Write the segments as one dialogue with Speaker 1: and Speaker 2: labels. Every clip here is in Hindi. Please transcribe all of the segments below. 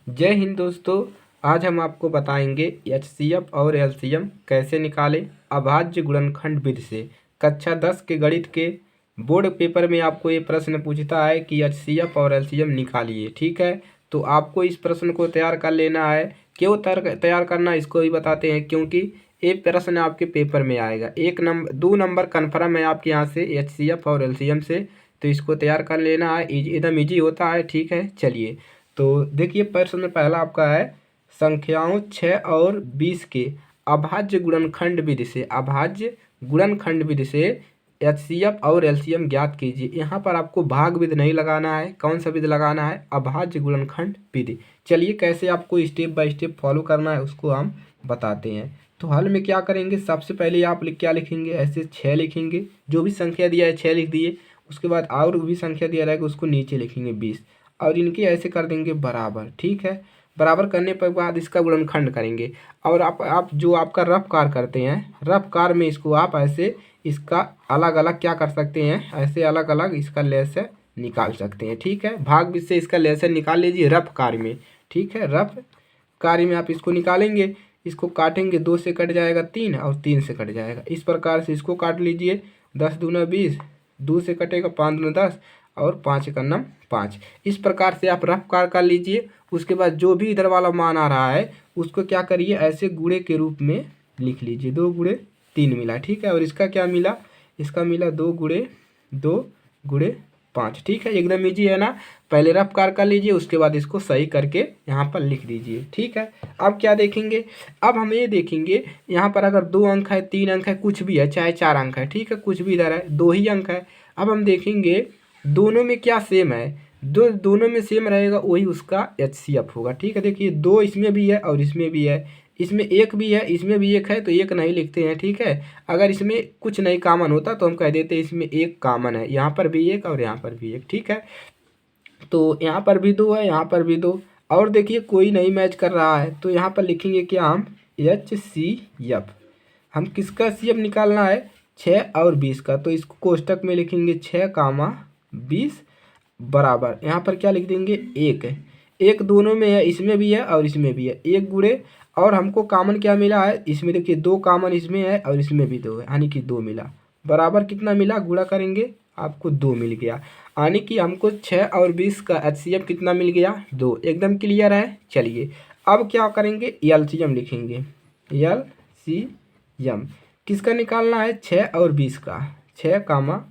Speaker 1: जय हिंद दोस्तों। आज हम आपको बताएंगे एचसीएफ और एलसीएम कैसे निकालें अभाज्य गुणनखंड विधि से। कक्षा 10 के गणित के बोर्ड पेपर में आपको ये प्रश्न पूछता है कि एचसीएफ और एलसीएम निकालिए। ठीक है, तो आपको इस प्रश्न को तैयार कर लेना है। क्यों तैयार करना इसको भी बताते हैं, क्योंकि ये प्रश्न आपके पेपर में आएगा। 2 नंबर कन्फर्म है आपके यहाँ से एचसीएफ और एलसीएम से, तो इसको तैयार कर लेना है। एकदम ईजी होता है। ठीक है, चलिए तो देखिए प्रश्न में पहला आपका है संख्याओं 6 और 20 के अभाज्य गुणनखंड विधि से एचसीएफ और एलसीएम ज्ञात कीजिए। यहाँ पर आपको भाग विधि नहीं लगाना है। कौन सा विधि लगाना है? अभाज्य गुणनखंड विधि। चलिए कैसे आपको स्टेप बाय स्टेप फॉलो करना है उसको हम बताते हैं। तो हल में क्या करेंगे, सबसे पहले आप क्या लिखेंगे, ऐसे 6 लिखेंगे। जो भी संख्या दिया है 6 लिख दिए। उसके बाद और भी संख्या दिया रहेगा उसको नीचे लिखेंगे 20, और इनके ऐसे कर देंगे बराबर। ठीक है, बराबर करने पर बाद इसका गुणनखंड करेंगे। और आप जो आपका रफ कार करते हैं, रफ कार में इसको आप ऐसे इसका अलग अलग क्या कर सकते हैं, ऐसे अलग अलग इसका लेसे निकाल सकते हैं। ठीक है, भाग से इसका लेसे निकाल लीजिए रफ कार में। ठीक है, रफ कार्य में आप इसको निकालेंगे। इसको काटेंगे, 2 से कट जाएगा 3 और 3 से कट जाएगा। इस प्रकार से इसको काट लीजिए। 10 दूना 20, 2 से कटेगा 5 दूना 10 और 5 का नम 5। इस प्रकार से आप रफ कार कर लीजिए। उसके बाद जो भी इधर वाला मान आ रहा है उसको क्या करिए, ऐसे गुणे के रूप में लिख लीजिए। 2 गुणे 3 मिला। ठीक है, और इसका क्या मिला, इसका मिला 2 गुणे 2 गुणे 5। ठीक है, एकदम ईजी है ना। पहले रफ कार कर लीजिए, उसके बाद इसको सही करके यहाँ पर लिख दीजिए। ठीक है, अब क्या देखेंगे, अब हम ये देखेंगे यहाँ पर अगर 2 अंक है, 3 अंक है, कुछ भी है, चाहे 4 अंक है। ठीक है, कुछ भी इधर है, 2 ही अंक है। अब हम देखेंगे दोनों में क्या सेम है। दोनों में सेम रहेगा वही उसका एचसीएफ होगा। ठीक है, देखिए 2 इसमें भी है और इसमें भी है, इसमें 1 भी है, इसमें भी 1 है, तो 1 नहीं लिखते हैं। ठीक है, अगर इसमें कुछ नहीं कॉमन होता तो हम कह देते हैं इसमें 1 कॉमन है। यहाँ पर भी 1 और यहाँ पर भी 1। ठीक है, तो यहाँ पर भी 2 है, यहाँ पर भी 2। और देखिए कोई नहीं मैच कर रहा है तो यहाँ पर लिखेंगे क्या हम, एचसीएफ। हम किसका सीएफ निकालना है, 6 और 20 का। तो इसको कोष्टक में लिखेंगे 6, 20 बराबर, यहाँ पर क्या लिख देंगे, 1 है। 1 दोनों में है, इसमें भी है और इसमें भी है। 1 गुणे, और हमको कॉमन क्या मिला है, इसमें देखिए 2 कॉमन इसमें है और इसमें भी 2 है, यानी कि 2 मिला। बराबर कितना मिला, गुणा करेंगे आपको 2 मिल गया। यानी कि हमको 6 और 20 का एचसीएफ कितना मिल गया, 2। एकदम क्लियर है। चलिए अब क्या करेंगे, एलसीएम लिखेंगे। एलसीएम किसका निकालना है, 6 और 20 का, 6,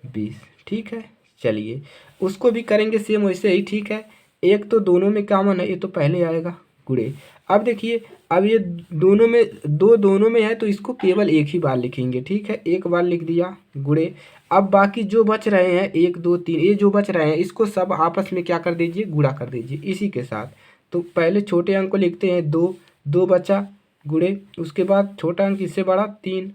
Speaker 1: 20। ठीक है, चलिए उसको भी करेंगे सेम वैसे ही। ठीक है, एक तो दोनों में कॉमन है, ये तो पहले आएगा गुणे। अब देखिए, अब ये दोनों में है तो इसको केवल एक ही बार लिखेंगे। ठीक है, एक बार लिख दिया गुणे। अब बाकी जो बच रहे हैं 1 2 3, ये जो बच रहे हैं इसको सब आपस में क्या कर दीजिए, गुणा कर दीजिए इसी के साथ। तो पहले छोटे अंक को लिखते हैं 2, 2 बचा गुणे। उसके बाद छोटा अंक इससे बड़ा 3,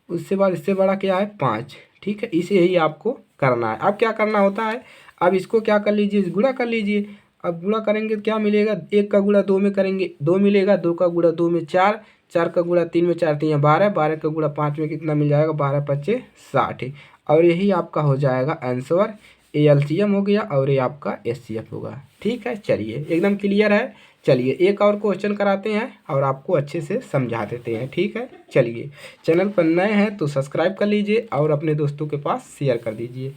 Speaker 1: उससे बाद इससे बड़ा क्या है 5। ठीक है, इसे ही आपको करना है। अब क्या करना होता है, अब इसको क्या कर लीजिए, गुणा कर लीजिए। अब गुणा करेंगे तो क्या मिलेगा, 1 का गुणा 2 में करेंगे 2 मिलेगा, 2 का गुणा 2 में 4, 4 का गुणा 3 में 4 3 12, 12 का गुणा 5 में कितना मिल जाएगा, 12 5 60। और यही आपका हो जाएगा आंसर। ये एलसीएम हो गया और ये आपका एचसीएफ होगा। ठीक है, चलिए एकदम क्लियर है। चलिए एक और क्वेश्चन कराते हैं और आपको अच्छे से समझा देते हैं। ठीक है, चलिए चैनल पर नए हैं तो सब्सक्राइब कर लीजिए और अपने दोस्तों के पास शेयर कर दीजिए।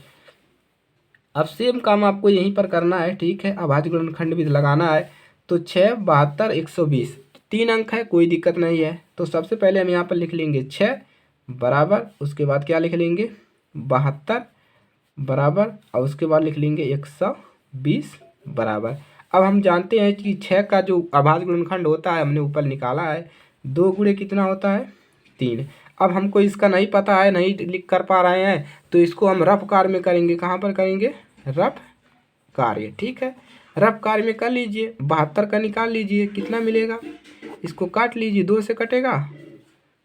Speaker 1: अब सेम काम आपको यहीं पर करना है। ठीक है, अभाज्य गुणनखंड विधि लगाना है। तो 6 72 120, 3 अंक है, कोई दिक्कत नहीं है। तो सबसे पहले हम यहाँ पर लिख लेंगे 6 बराबर, उसके बाद क्या लिख लेंगे 72 बराबर, और उसके बाद लिख लेंगे 120 बराबर। अब हम जानते हैं कि 6 का जो अभाज्य गुणनखंड होता है हमने ऊपर निकाला है, 2 गुणे कितना होता है 3। अब हमको इसका नहीं पता है, नहीं लिख कर पा रहे हैं, तो इसको हम रफ कार्य में करेंगे। कहाँ पर करेंगे, रफ कार्य। ठीक है, रफ कार्य में कर लीजिए। 72 का निकाल लीजिए, कितना मिलेगा, इसको काट लीजिए, 2 से कटेगा,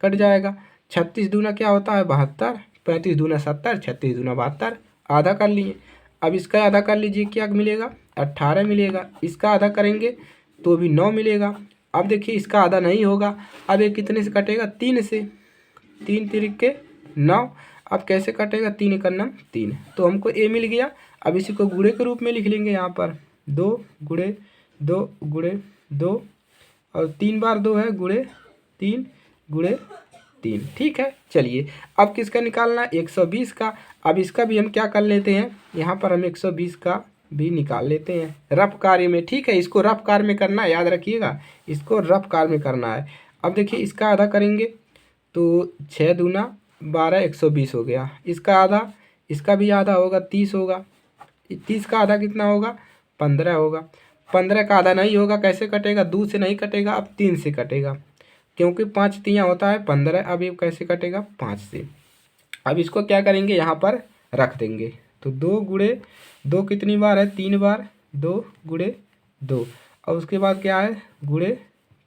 Speaker 1: कट जाएगा। 36 दूना क्या होता है 72, 35 दूना 70, 36 दूना 72, आधा कर लिए। अब इसका आधा कर लीजिए, क्या मिलेगा 18 मिलेगा। इसका आधा करेंगे तो भी 9 मिलेगा। अब देखिए इसका आधा नहीं होगा, अब ये कितने से कटेगा, 3 से, 3 तिरिके 9। अब कैसे कटेगा, 3 का नम 3, तो हमको ए मिल गया। अब इसी को गुणे के रूप में लिख लेंगे। यहाँ पर 2 गुणे 2 गुणे 2 और 3 बार 2 है गुणे 3 गुणे 3। ठीक है, चलिए अब किसका निकालना है 120 का। अब इसका भी हम क्या कर लेते हैं, यहाँ पर हम 120 का भी निकाल लेते हैं रफ कार्य में। ठीक है, इसको रफ कार्य में करना है, याद रखिएगा, इसको रफ कार्य में करना है। अब देखिए इसका आधा करेंगे तो 6 दूना 12 120 हो गया। इसका आधा, इसका भी आधा होगा 30 होगा। 30 का आधा कितना होगा 15 होगा। 15 का आधा नहीं होगा, कैसे कटेगा, 2 से नहीं कटेगा, अब 3 से कटेगा, क्योंकि 5 तियाँ होता है 15। अब ये कैसे कटेगा 5 से। अब इसको क्या करेंगे यहाँ पर रख देंगे, तो 2 गुणे 2 कितनी बार है 3 बार, 2 गुणे 2 और उसके बाद क्या है गुणे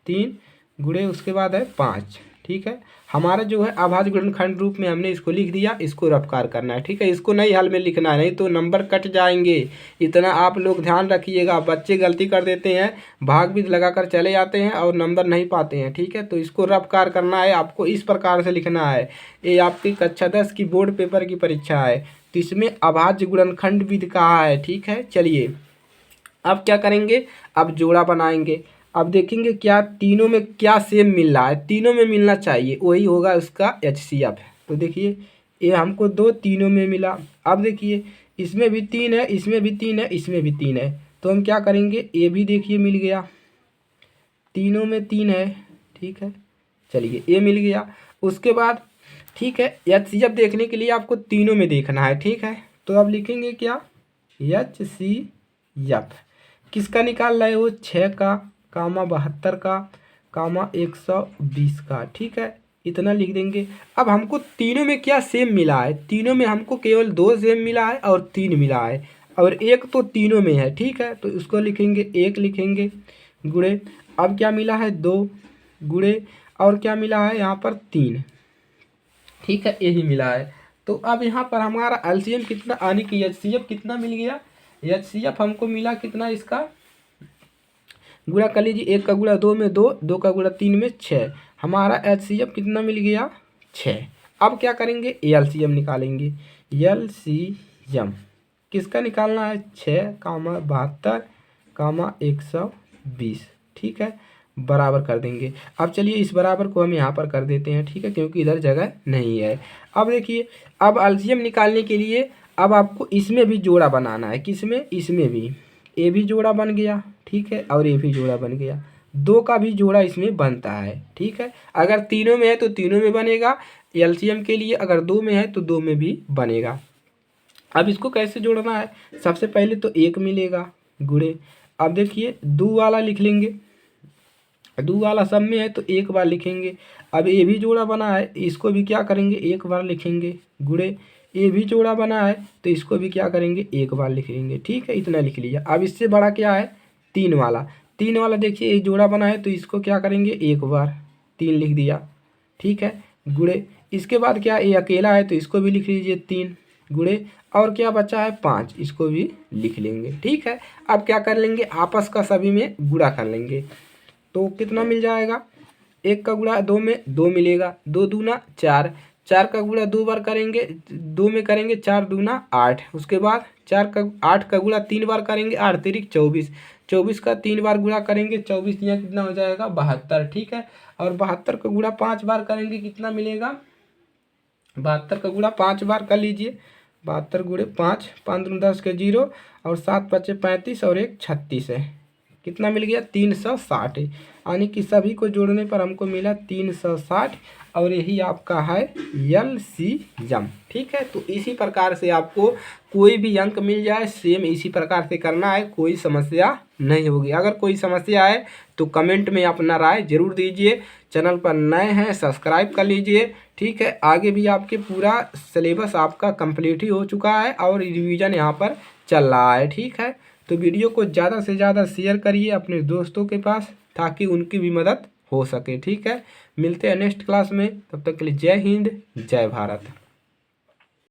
Speaker 1: 3 गुणे उसके बाद है 5। ठीक है, हमारा जो है अभाज्य गुणनखंड रूप में हमने इसको लिख दिया, इसको रफ्कार करना है। ठीक है, इसको नहीं हल में लिखना है, नहीं तो नंबर कट जाएंगे। इतना आप लोग ध्यान रखिएगा, बच्चे गलती कर देते हैं, भाग भी लगाकर चले जाते हैं और नंबर नहीं पाते हैं। ठीक है, तो इसको रफ्कार करना है, आपको इस प्रकार से लिखना है। ये आपकी कक्षा 10 की बोर्ड पेपर की परीक्षा है, तो इसमें अभाज्य गुणनखंड विधि कहा है। ठीक है, चलिए अब क्या करेंगे, अब जोड़ा बनाएंगे। अब देखेंगे क्या तीनों में क्या सेम मिल रहा है, तीनों में मिलना चाहिए, वही होगा उसका HCF। तो देखिए ये हमको 2 तीनों में मिला। अब देखिए इसमें भी 3 है, इसमें भी 3 है, इसमें भी 3 है, तो हम क्या करेंगे, ये भी देखिए मिल गया, तीनों में 3 है। ठीक है, चलिए ये मिल गया। उसके बाद ठीक है HCF देखने के लिए आपको तीनों में देखना है। ठीक है, तो अब लिखेंगे क्या HCF किसका निकाल रहा है, वो 6 का कामा 72 का कामा 120 का। ठीक है, इतना लिख देंगे। अब हमको तीनों में क्या सेम मिला है, तीनों में हमको केवल 2 सेम मिला है और 3 मिला है, और एक तो तीनों में है। ठीक है, तो उसको लिखेंगे 1 लिखेंगे गुणे, अब क्या मिला है 2 गुणे, और क्या मिला है यहाँ पर 3। ठीक है, यही मिला है। तो अब यहाँ पर हमारा LCM कितना आने की HCF कितना मिल गया, HCF हमको मिला कितना, इसका गुणा कर लीजिए, 1 का गुणा 2 में 2, 2 का गुणा 3 में 6, हमारा HCF कितना मिल गया 6। अब क्या करेंगे LCM निकालेंगे। LCM किसका निकालना है 6 कामा 72 कामा 120। ठीक है, बराबर कर देंगे। अब चलिए इस बराबर को हम यहाँ पर कर देते हैं। ठीक है, क्योंकि इधर जगह नहीं है। अब देखिए अब LCM निकालने के लिए अब आपको इसमें भी जोड़ा बनाना है, किसमें, इसमें भी, ये भी जोड़ा बन गया। ठीक है, और ये भी जोड़ा बन गया, 2 का भी जोड़ा इसमें बनता है। ठीक है, अगर तीनों में है तो तीनों में बनेगा, LCM के लिए अगर 2 में है तो 2 में भी बनेगा। अब इसको कैसे जोड़ना है, सबसे पहले तो 1 मिलेगा गुणे, अब देखिए 2 वाला लिख लेंगे, 2 वाला सब में है तो 1 बार लिखेंगे। अब ये भी जोड़ा बना है, इसको भी क्या करेंगे 1 बार लिखेंगे गुणे, ये भी जोड़ा बना है तो इसको भी क्या करेंगे 1 बार लिख लेंगे। ठीक है, इतना लिख लिया। अब इससे बड़ा क्या है 3 वाला, 3 वाला देखिए ये जोड़ा बना है तो इसको क्या करेंगे 1 बार 3 लिख दिया। ठीक है, गुणे, इसके बाद क्या ये अकेला है तो इसको भी लिख लीजिए 3 गुणे, और क्या बचा है 5, इसको भी लिख लेंगे। ठीक है, अब क्या कर लेंगे आपस का सभी में गुणा कर लेंगे, तो कितना मिल जाएगा, 1 का गुणा 2 में 2 मिलेगा, 2 दूना 4, 4 का गुणा 2 बार करेंगे, 2 में करेंगे 4 दूना 8, उसके बाद 8 का गुणा 3 बार करेंगे, 8 तिरिक 24, 24 का 3 बार गुणा करेंगे, 24 यहाँ कितना हो जाएगा 72। ठीक है, और 72 का गुणा 5 बार करेंगे, कितना मिलेगा 72 का गुणा 5 बार कर लीजिए, 72 गुणे 5, 5 दूनी 10 के 0 और 7 बचे 35 और 1 36 है, कितना मिल गया 360, यानी कि सभी को जोड़ने पर हमको मिला 360, और यही आपका है LCM। ठीक है, तो इसी प्रकार से आपको कोई भी अंक मिल जाए सेम इसी प्रकार से करना है, कोई समस्या नहीं होगी। अगर कोई समस्या है तो कमेंट में अपना राय जरूर दीजिए। चैनल पर नए हैं सब्सक्राइब कर लीजिए। ठीक है, आगे भी आपके पूरा सिलेबस आपका कंप्लीट ही हो चुका है और रिवीजन यहाँ पर चल रहा है। ठीक है, तो वीडियो को ज़्यादा से ज़्यादा शेयर करिए अपने दोस्तों के पास, ताकि उनकी भी मदद हो सके। ठीक है, मिलते हैं नेक्स्ट क्लास में, तब तक के लिए जय हिंद जय भारत।